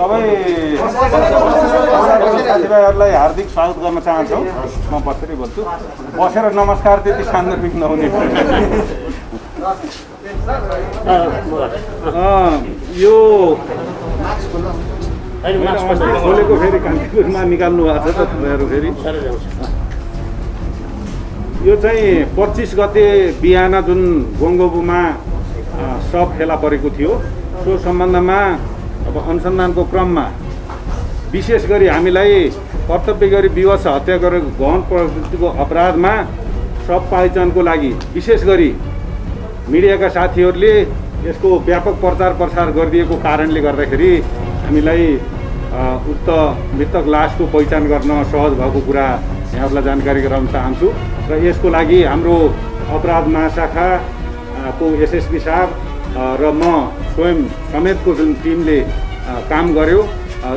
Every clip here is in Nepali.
सबै साथीभाइहरूलाई हार्दिक स्वागत गर्न चाहन्छौँ। म बसेरै बोल्छु, बसेर नमस्कार त्यति सान्दर्भिक नहुने। यो बोलेको फेरि कान्तिपुरमा निकाल्नु भएको छ त तपाईँहरू फेरि। यो चाहिँ 25 गते बिहान जुन गोङ्गोबुमा सब फेला परेको थियो, सो सम्बन्धमा अब अनुसन्धानको क्रममा विशेष गरी हामीलाई कर्तव्य गरी विवश हत्या गरेर गहन प्रकृतिको अपराधमा सब पहिचानको लागि विशेष गरी मिडियाका साथीहरूले यसको व्यापक प्रचार प्रसार गरिदिएको कारणले गर्दाखेरि हामीलाई उक्त मृतक लासको पहिचान गर्न सहज भएको कुरा यहाँहरूलाई जानकारी गराउन चाहन्छु। र यसको लागि हाम्रो अपराध महाशाखाको एसएसपी साहब र म स्वयं समेतको जुन टिमले काम गर्यो,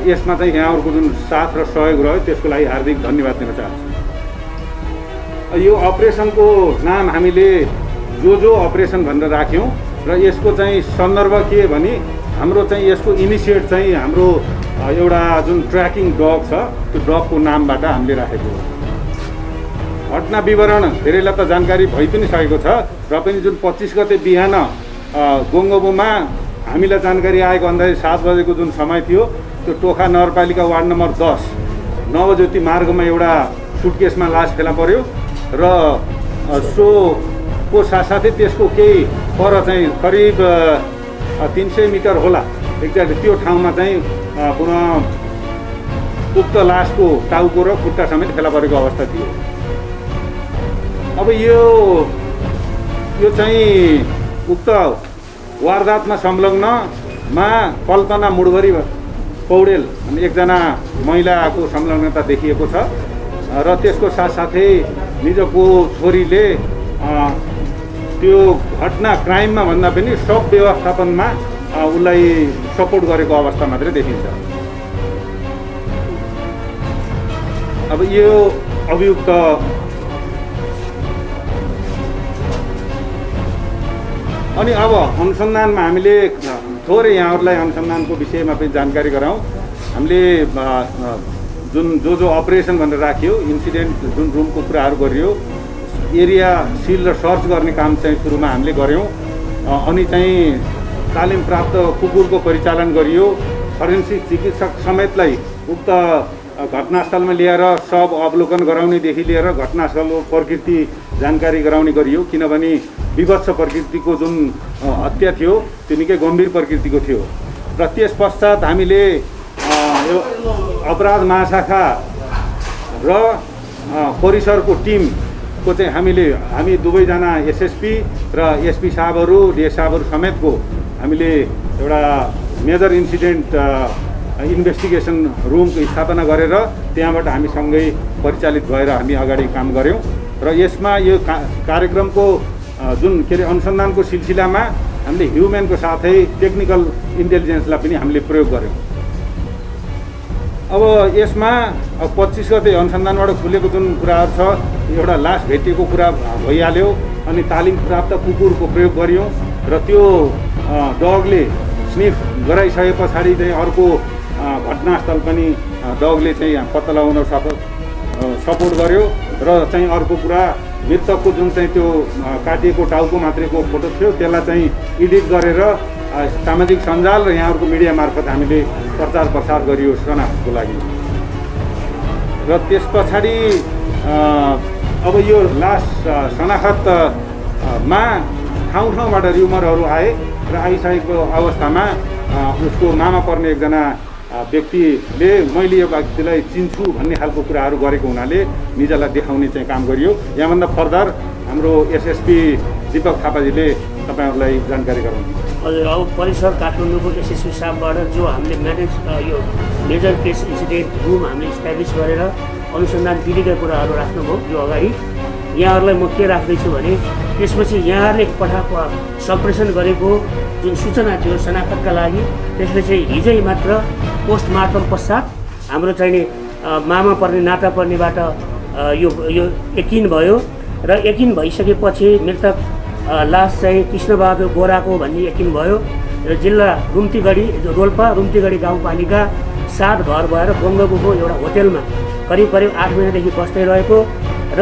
यसमा चाहिँ यहाँहरूको जुन साथ र सहयोग रह्यो त्यसको लागि हार्दिक धन्यवाद दिन चाहन्छु। यो अपरेसनको नाम हामीले जो अपरेसन भनेर राख्यौँ र यसको चाहिँ सन्दर्भ के भने हाम्रो चाहिँ यसको इनिसिएट चाहिँ हाम्रो एउटा जुन ट्र्याकिङ डग छ त्यो डगको नामबाट हामीले राखेको हो। घटना विवरण धेरैलाई त जानकारी भइ पनि सकेको छ र पनि जुन 25 गते बिहान गोङ्गोबुमा हामीलाई जानकारी आएको अन्दाज 7 बजेको जुन समय थियो, त्यो टोखा नगरपालिका वार्ड नम्बर 10 नवज्योति मार्गमा एउटा सुटकेसमा लास फेला पर्यो र सोको साथसाथै त्यसको केही पर चाहिँ करिब 300 मिटर होला एक्ज्याक्ट त्यो ठाउँमा चाहिँ पुनः उक्त लासको टाउको र खुट्टा समेत फेला परेको अवस्था थियो। अब यो चाहिँ उक्त वारदातमा संलग्नमा कल्पना मुडभरी पौडेल एकजना महिलाको संलग्नता देखिएको छ र त्यसको साथसाथै निजको छोरीले त्यो घटना क्राइममा भन्दा पनि सब व्यवस्थापनमा उसलाई सपोर्ट गरेको अवस्था मात्रै देखिन्छ। अब यो अभियुक्त अनि अब अनुसन्धानमा हामीले थोरै यहाँहरूलाई अनुसन्धानको विषयमा पनि जानकारी गराउँ। हामीले जो अपरेसन भनेर राख्यो, इन्सिडेन्ट जुन रुमको कुराहरू गरियो, एरिया सिल र सर्च गर्ने काम चाहिँ सुरुमा हामीले गऱ्यौँ। अनि चाहिँ तालिम प्राप्त कुकुरको परिचालन गरियो, फरेन्सिक चिकित्सक समेतलाई उक्त घटनास्थलमा ल्याएर सब अवलोकन गराउनेदेखि लिएर घटनास्थलको प्रकृति जानकारी गराउने गरियो, किनभने विभत्स प्रकृतिको जुन हत्या थियो त्यो निकै गम्भीर प्रकृतिको थियो। र त्यस पश्चात हामीले यो अपराध महाशाखा र परिसरको टिमको चाहिँ हामी दुवैजना एसएसपी र एसपी साहबहरू डिएस साहबहरू समेतको हामीले एउटा मेजर इन्सिडेन्ट इन्भेस्टिगेसन रुमको स्थापना गरेर त्यहाँबाट हामी सँगै परिचालित भएर हामी अगाडि काम गऱ्यौँ। र यसमा यो कार्यक्रमको जुन अनुसन्धानको सिलसिलामा हामीले ह्युमनको साथै टेक्निकल इन्टेलिजेन्सलाई पनि हामीले प्रयोग गऱ्यौँ। अब यसमा 25 गते अनुसन्धानबाट खुलेको जुन कुराहरू छ, एउटा लास भेटिएको कुरा भइहाल्यो, अनि तालिम प्राप्त कुकुरको प्रयोग गरियौँ र त्यो डगले स्निफ गराइसके पछाडि चाहिँ अर्को घटनास्थल पनि डगले चाहिँ पत्ता लगाउन सपोर्ट गर्यो। र चाहिँ अर्को कुरा मृतकको जुन चाहिँ त्यो काटिएको टाउको मात्रैको फोटो थियो त्यसलाई चाहिँ एडिट गरेर सामाजिक सञ्जाल र यहाँहरूको मिडिया मार्फत हामीले प्रचार प्रसार गरियो शनाख्तको लागि। र त्यस पछाडि अब यो लास शनाख्तमा ठाउँबाट र्युमरहरू आए र आइसकेको अवस्थामा उसको मामा पर्ने एकजना व्यक्तिले मैले यो व्यक्तिलाई चिन्छु भन्ने खालको कुराहरू गरेको हुनाले निजलाई देखाउने चाहिँ काम गरियो। यहाँभन्दा फर्दर हाम्रो एसएसपी दीपक थापाजीले तपाईँहरूलाई जानकारी गराउनु। हजुर, अब परिसर काठमाडौँको एसएसपी साहबबाट जो हामीले यो मेजर केस इन्सिडेन्ट रुम हामीले इस्टाब्लिस गरेर अनुसन्धान दिनेका कुराहरू राख्नुभयो। यो अगाडि यहाँहरूलाई म के राख्दैछु भने त्यसपछि यहाँहरूले पठाएको सप्रेसन गरेको जुन सूचना थियो शनाख्तका लागि, त्यसले चाहिँ हिजै मात्र पोस्टमार्टम पश्चात हाम्रो चाहिँ मामा पर्ने नाता पर्नेबाट यो यकिन भयो र यकिन भइसकेपछि मृतक लास चाहिँ कृष्णबहादुर गोराको भन्ने यकिन भयो जिल्ला रुम्तीगढी रोल्पा रुम्तीगढी गाउँपालिका 7 घर भएर बङ्गबुको एउटा होटेलमा करिब 8 महिनादेखि बस्दै रहेको र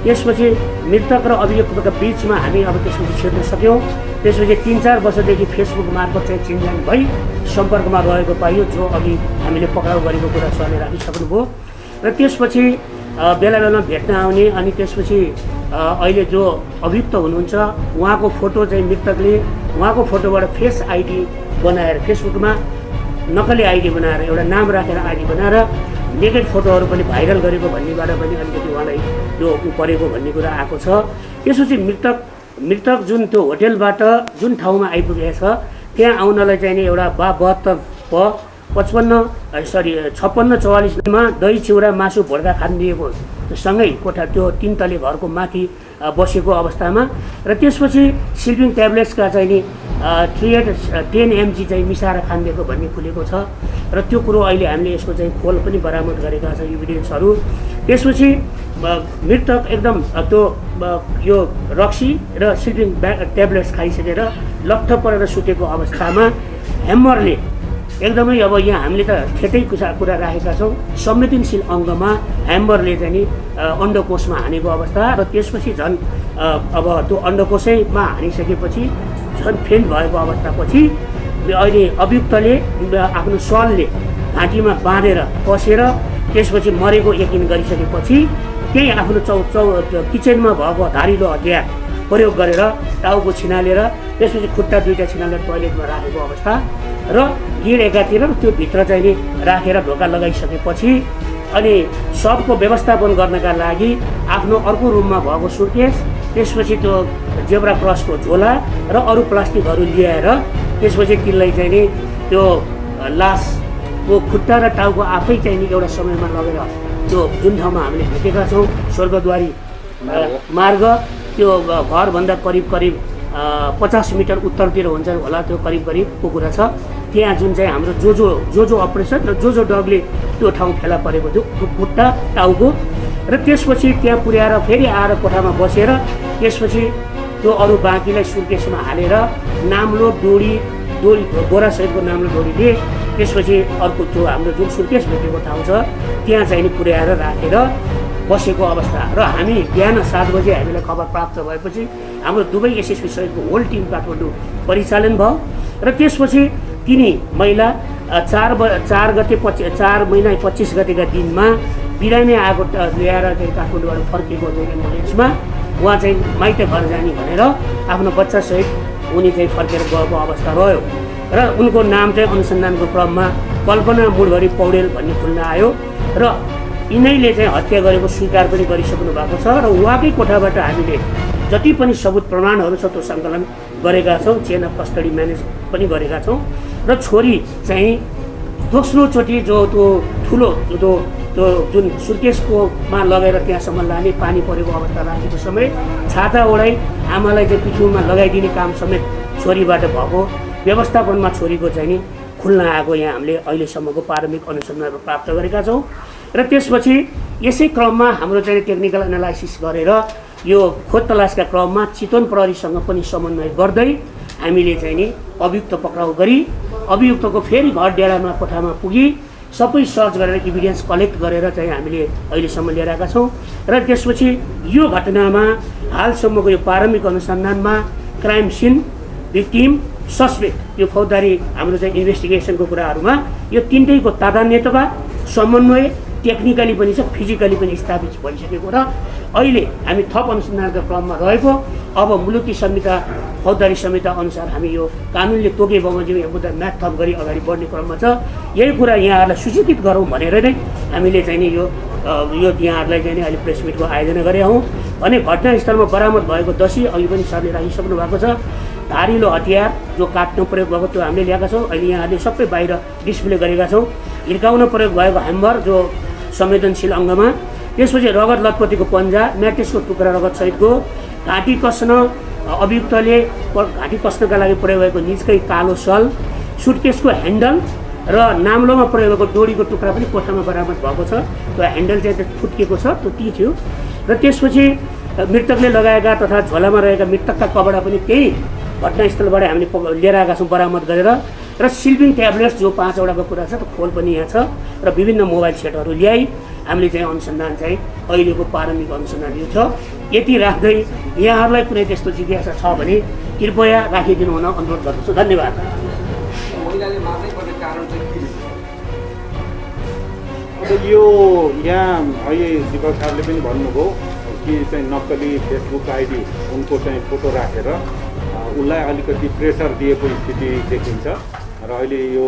त्यसपछि मृतक र अभियुक्तका बिचमा हामी अब त्यसपछि छिर्न सक्यौँ। त्यसपछि 3-4 वर्षदेखि फेसबुक मार्फत चाहिँ चिनजान भई सम्पर्कमा रहेको पाइयो, जो अघि हामीले पक्राउ गरेको कुरा सरले राखिसक्नुभयो। र त्यसपछि बेला बेलामा भेट्न आउने अनि त्यसपछि अहिले जो अभियुक्त हुनुहुन्छ उहाँको फोटो चाहिँ मृतकले उहाँको फोटोबाट फेस आइडी बनाएर फेसबुकमा नक्कली आइडी बनाएर एउटा नाम राखेर आइडी बनाएर नेकेड फोटोहरू पनि भाइरल गरेको भन्नेबाट पनि अलिकति उहाँलाई यो परेको भन्ने कुरा आएको छ। त्यसपछि मृतक जुन त्यो होटेलबाट जुन ठाउँमा आइपुगेको छ त्यहाँ आउनलाई चाहिँ नि एउटा 56-44मा दही चिउरा मासु भोड्का खानिदिएको सँगै कोठा त्यो 3 तले घरको माथि बसेको अवस्थामा र त्यसपछि स्लिपिङ ट्याब्लेट्सका चाहिँ नि 10 mg चाहिँ मिसाएर खानिदिएको भन्ने खुलेको छ र त्यो कुरो अहिले हामीले यसको चाहिँ खोल पनि बरामद गरेका छौँ इभिडेन्सहरू। त्यसपछि मृतक एकदम त्यो यो रक्सी र स्लिपिङ ट्याब्लेट्स खाइसकेर लट्ठ परेर सुतेको अवस्थामा ह्यामरले एकदमै अब यहाँ हामीले त ठेटै कुरा राखेका छौँ, संवेदनशील अङ्गमा ह्यामरले चाहिँ नि अन्डकोशमा हानेको अवस्था र त्यसपछि झन् अब त्यो अन्डकोशैमा हानिसकेपछि झन् फेन्ट भएको अवस्थापछि अहिले अभियुक्तले आफ्नो सलले घाँटीमा बाँधेर कसेर त्यसपछि मरेको यकिन गरिसकेपछि त्यही आफ्नो किचनमा भएको धारिलो हतियार प्रयोग गरेर टाउको छिनालेर त्यसपछि खुट्टा 2टा छिनालेर टोयलेटमा राखेको अवस्था र गिड एकातिर त्यो भित्र चाहिँ नि राखेर ढोका लगाइसकेपछि अनि सबको व्यवस्थापन गर्नका लागि आफ्नो अर्को रुममा भएको सुटकेस त्यसपछि त्यो जेब्रा क्रसको झोला र अरू प्लास्टिकहरू ल्याएर त्यसपछि तिनलाई चाहिँ नि त्यो लासको खुट्टा र टाउको आफै चाहिँ नि एउटा समयमा लगेर त्यो जुन ठाउँमा हामीले भेटेका छौँ स्वर्गद्वारी मार्ग त्यो घरभन्दा करिब 50 मिटर उत्तरतिर हुन्छ होला, त्यो करिबको कुरा छ। त्यहाँ जुन चाहिँ हाम्रो जो अपरेसन र जो डगले त्यो ठाउँ फेला परेको थियो खुट्टा टाउको र त्यसपछि त्यहाँ पुर्याएर फेरि आएर कोठामा बसेर त्यसपछि त्यो अरू बाँकीलाई सुर्केसमा हालेर नाम्लो डोरी बोरासहितको नाम्लो डोरीले त्यसपछि अर्को त्यो हाम्रो जुन सुर्केस भेटेको ठाउँ छ त्यहाँ चाहिँ नि पुर्याएर राखेर बसेको अवस्था र हामी बिहान 7 बजे हामीलाई खबर प्राप्त भएपछि हाम्रो दुवै एसएसबी सहितको होल टिम काठमाडौँ परिचालन भयो र त्यसपछि तिनी महिला 4 महिना 25 गतेका दिनमा बिरामी आएको ल्याएर चाहिँ काठमाडौँबाट फर्केको चाहिँ एम्बुलेन्समा उहाँ चाहिँ माइत घर जाने भनेर आफ्नो बच्चासहित उनी चाहिँ फर्केर गएको अवस्था रह्यो र उनको नाम चाहिँ अनुसन्धानको क्रममा कल्पना मुडभरी पौडेल भन्ने खुल्न आयो र यिनैले चाहिँ हत्या गरेको स्वीकार पनि गरिसक्नु भएको छ र उहाँकै कोठाबाट हामीले जति पनि सबुत प्रमाणहरू छ त्यो सङ्कलन गरेका छौँ, चेन अफ कस्टडी म्यानेज पनि गरेका छौँ र छोरी चाहिँ दोस्रोचोटि जो त्यो ठुलो त्यो जुन सुर्केसकोमा लगेर त्यहाँसम्म लाने पानी परेको अवस्था राखेको समय छाता ओढाइ आमालाई चाहिँ पिठ्युमा लगाइदिने काम समेत छोरीबाट भएको व्यवस्थापनमा छोरीको चाहिँ नि खुल्न आएको यहाँ हामीले अहिलेसम्मको प्रारम्भिक अनुसन्धान प्राप्त गरेका छौँ र त्यसपछि यसै क्रममा हाम्रो चाहिँ टेक्निकल एनालाइसिस गरेर यो खोज तलासका क्रममा चितवन प्रहरीसँग पनि समन्वय गर्दै हामीले चाहिँ नि अभियुक्त पक्राउ गरी अभियुक्तको फेरि घर डेरामा कोठामा पुगी सबै सर्च गरेर इभिडेन्स कलेक्ट गरेर चाहिँ हामीले अहिलेसम्म लिएर आएका छौँ र त्यसपछि यो घटनामा हालसम्मको यो प्रारम्भिक अनुसन्धानमा क्राइम सिन भिक्टिम सस्पेक्ट यो फौजदारी हाम्रो चाहिँ इन्भेस्टिगेसनको कुराहरूमा यो तिनटैको तादान्यता समन्वय टेक्निकली पनि छ, फिजिकली पनि स्थापित भइसकेको र अहिले हामी थप अनुसन्धानका क्रममा रहेको अब मुलुकी संहिता फौजदारी संहिता अनुसार हामी यो कानुनले तोके बमोजिम यो मुद्दा म्याथ थप गरी अगाडि बढ्ने क्रममा छ। यही कुरा यहाँहरूलाई सूचित गरौँ भनेर नै हामीले चाहिँ नि यो यहाँहरूलाई चाहिँ नि अहिले प्रेस मिटको आयोजना गरेका हौँ भने घटनास्थलमा बरामद भएको दसी अघि पनि सरले राखिसक्नु भएको छ। धारिलो हतियार जो काट्न प्रयोग भएको त्यो हामीले ल्याएका छौँ, अहिले यहाँहरूले सबै बाहिर डिस्प्ले गरेका छौँ। हिर्काउन प्रयोग भएको ह्यामर जो संवेदनशील अङ्गमा, त्यसपछि रगत लतपतिको पन्जा, म्याट्रेसको टुक्रा रगतसहितको घाँटी कस्न अभियुक्तले घाँटी कस्नका लागि प्रयोग भएको निजकै कालो सल, सुटकेसको ह्यान्डल र नाम्लोमा प्रयोग भएको डोरीको टुक्रा पनि कोठामा बरामद भएको छ। त्यो ह्यान्डल चाहिँ फुत्किएको छ, त्यो ती थियो र त्यसपछि मृतकले लगाएका तथा झोलामा रहेका मृतकका कपडा पनि त्यही घटनास्थलबाट हामीले लिएर आएका छौँ बरामद गरेर र स्लिपिङ ट्याब्लेट्स जो 5 वटाको कुरा छ खोल पनि यहाँ छ र विभिन्न मोबाइल सेटहरू ल्याई हामीले चाहिँ अनुसन्धान चाहिँ अहिलेको प्रारम्भिक अनुसन्धान यो छ। यति राख्दै यहाँहरूलाई कुनै त्यस्तो जिज्ञासा छ भने कृपया राखिदिनु हुन अनुरोध गर्दछु। धन्यवाद। अब यो यहाँ अहिले दिपक साहबले पनि भन्नुभयो कि चाहिँ नक्कली फेसबुक आइडी उनको चाहिँ फोटो राखेर उसलाई अलिकति प्रेसर दिएको स्थिति देखिन्छ र अहिले यो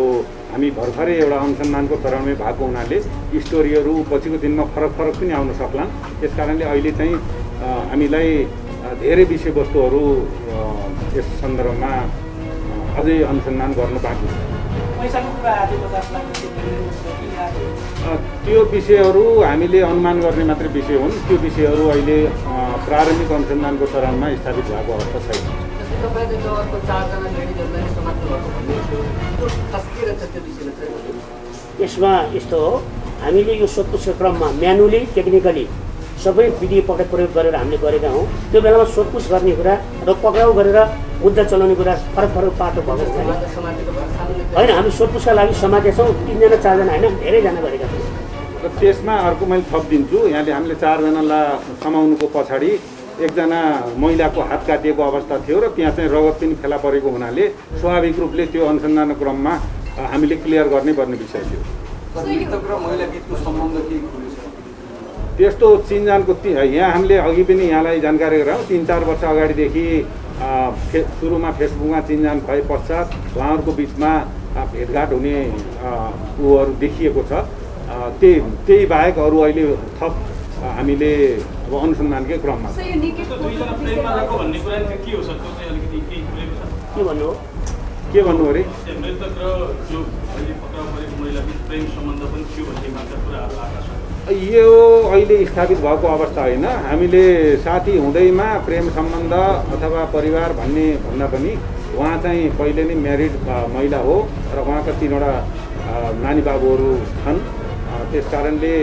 हामी भर्खरै एउटा अनुसन्धानको चरणमै भएको हुनाले स्टोरीहरू पछिको दिनमा फरक पनि आउन सक्लान्। त्यस कारणले अहिले चाहिँ हामीलाई धेरै विषयवस्तुहरू यस सन्दर्भमा अझै अनुसन्धान गर्नु बाँकी छ। त्यो विषयहरू हामीले अनुमान गर्ने मात्रै विषय हुन्। त्यो विषयहरू अहिले प्रारम्भिक अनुसन्धानको चरणमा स्थापित भएको अवस्था छैन। यसमा यस्तो हो, हामीले यो सोधपुछको क्रममा म्यानुअली टेक्निकली सबै विधि प्रयोग गरेर हामीले गरेका हौँ। त्यो बेलामा सोधपुछ गर्ने कुरा र पक्राउ गरेर मुद्दा चलाउने कुरा फरक पाटो भएको छैन। होइन, हामी सोधपुछका लागि समातेछौँ 3 जना 4 जना होइन, धेरैजना गरेका छौँ। र त्यसमा अर्को मैले थप दिन्छु। यहाँले हामीले 4 जनालाई समाउनुको पछाडि एकजना महिलाको हात काटिएको अवस्था थियो र त्यहाँ चाहिँ रगत पनि फेला परेको हुनाले स्वाभाविक रूपले त्यो अनुसन्धानको क्रममा हामीले क्लियर गर्नै पर्ने विषय थियो। त्यस्तो चिनजानको यहाँ हामीले अघि पनि यहाँलाई जानकारी गरायौँ। 3-4 वर्ष अगाडिदेखि सुरुमा फेसबुकमा चिनजान भए पश्चात उहाँहरूको बिचमा भेटघाट हुने ऊहरू देखिएको छ। त्यही बाहेक अरू अहिले थप हामीले अब अनुसन्धानकै क्रममा के भन्नु अरे यो अहिले स्थापित भएको अवस्था होइन। हामीले साथी हुँदैमा प्रेम सम्बन्ध अथवा परिवार भन्दा पनि उहाँ चाहिँ पहिले नै म्यारिड महिला हो र उहाँका 3 वटा नानी बाबुहरू छन्। त्यस कारणले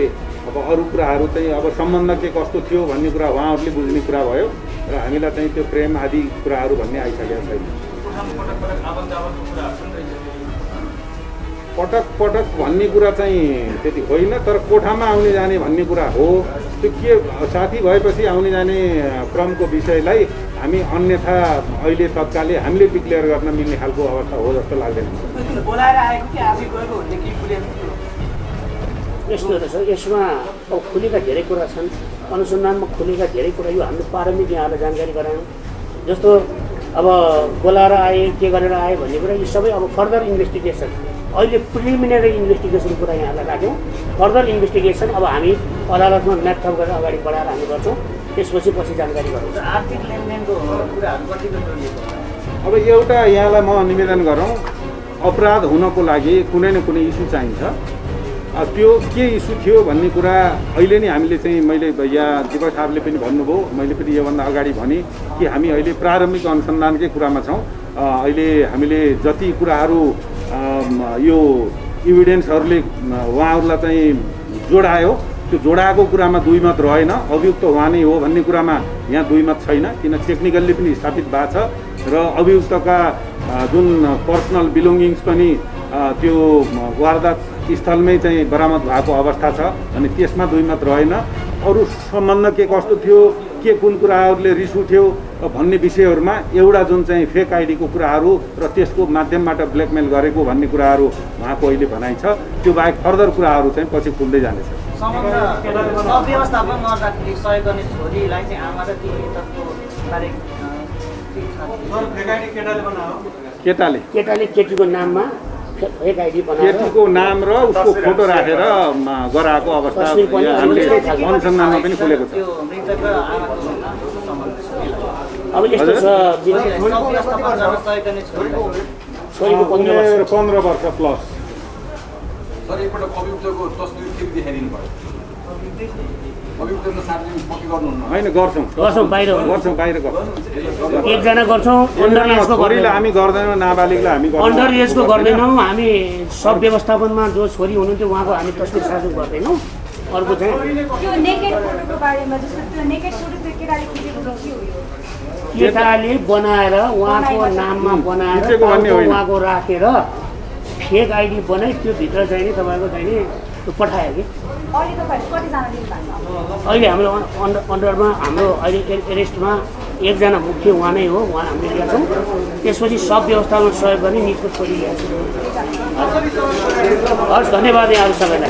अब अरू कुराहरू चाहिँ अब सम्बन्ध के कस्तो थियो भन्ने कुरा उहाँहरूले बुझ्ने कुरा भयो र हामीलाई चाहिँ त्यो प्रेम आदि कुराहरू भन्ने आइसकेको छैन। पटक भन्ने कुरा चाहिँ त्यति होइन, तर कोठामा आउने जाने भन्ने कुरा हो। त्यो के साथी भएपछि आउने जाने क्रमको विषयलाई हामी अन्यथा अहिले तत्कालै हामीले डिक्लेयर गर्न मिल्ने खालको अवस्था हो जस्तो लाग्दैन। यस्तो रहेछ, यसमा अब खुलेका धेरै कुरा छन्। अनुसन्धानमा खुलेका धेरै कुरा यो हामीले प्रारम्भिक यहाँलाई जानकारी गरायौँ। जस्तो अब बोलाएर आए के गरेर आए भन्ने कुरा यो सबै अब फर्दर इन्भेस्टिगेसन, अहिले प्रिलिमिनरी इन्भेस्टिगेसन कुरा यहाँलाई राख्यौँ। फर्दर इन्भेस्टिगेसन अब हामी अदालतमा म्याथप गरेर अगाडि बढाएर हामी गर्छौँ। त्यसपछि जानकारी गराउँछ। आर्थिक लेनदेनको कुराहरू कतिको जोडिएको? अब एउटा यहाँलाई म निवेदन गरौँ, अपराध हुनको लागि कुनै न कुनै इस्यु चाहिन्छ। त्यो के इस्यु थियो भन्ने कुरा अहिले नै हामीले चाहिँ मैले यहाँ दिपक साहबले पनि भन्नुभयो, मैले पनि योभन्दा अगाडि भने कि हामी अहिले प्रारम्भिक अनुसन्धानकै कुरामा छौँ। अहिले हामीले जति कुराहरू यो इभिडेन्सहरूले उहाँहरूलाई चाहिँ जोडायो, त्यो जोडाएको कुरामा दुई मत रहेन। अभियुक्त उहाँ नै हो भन्ने कुरामा यहाँ दुई मत छैन, किन टेक्निकल्ली पनि स्थापित भएको छ र अभियुक्तका जुन पर्सनल बिलोङ्गिङ्स पनि त्यो वारदात स्थलमै चाहिँ बरामद भएको अवस्था छ। अनि त्यसमा दुई मत रहेन। अरू सम्बन्ध के कस्तो थियो, के कुन कुराहरूले रिस उठ्यो भन्ने विषयहरूमा एउटा जुन चाहिँ फेक आइडीको कुराहरू र त्यसको माध्यमबाट ब्ल्याकमेल गरेको भन्ने कुराहरू उहाँको अहिले भनाइ छ। त्यो बाहेक फर्दर कुराहरू चाहिँ पछि खुल्दै जानेछ। व्यवस्थापन गर्दाखेरि सहयोग गर्ने छोरीलाई चाहिँ आमा र केटाले केटीको नाममा फेक आइडी बनाएर केटीको नाम र उसको फोटो राखेर गराएको अवस्था हामीले अनुसन्धानमा पनि खुलेको छ। अब यस्तो छ, छोरीको 15 वर्ष प्लस। सर एकपल्ट अभियुक्तको तस्बिर फेरि देखाइदिनु पर्यो। अभियुक्तको सार्वजनिक पक्की गर्नुहुन्न? होइन, गर्छौँ बाहिर गर्छौँ। एकजना गर्छौँ, अन्डर एजको छोरीलाई हामी गर्दैनौँ, नाबालिगलाई हामी गर्दैनौँ। अन्डर एजको गर्दैनौँ। हामी सब व्यवस्थापनमा जो छोरी हुनुहुन्थ्यो उहाँको हामी तस्बिर सार्वजनिक गर्दैनौँ। अर्को चाहिँ त्यो नेकेड फोटोको बारेमा, जस्तो त्यो नेकेड फोटो चाहिँ केटाले खिचेको के हो? केटाले बनाएर उहाँको नाममा बनाएर खिचेको भन्ने होइन। उहाँको राखेर फेक आइडी बनाइ त्यो भित्र चाहिने तपाईँको चाहिने त्यो पठायो कि अहिले हाम्रो अन्डरमा हाम्रो अहिले एरेस्टमा एकजना मुख्य उहाँ नै हो, उहाँ हामीले लिएका छौँ। त्यसपछि सब व्यवस्थामा सहयोग गर्ने निजको छोरी ल्याएको छौँ। हस्, धन्यवाद यहाँहरू सबैलाई।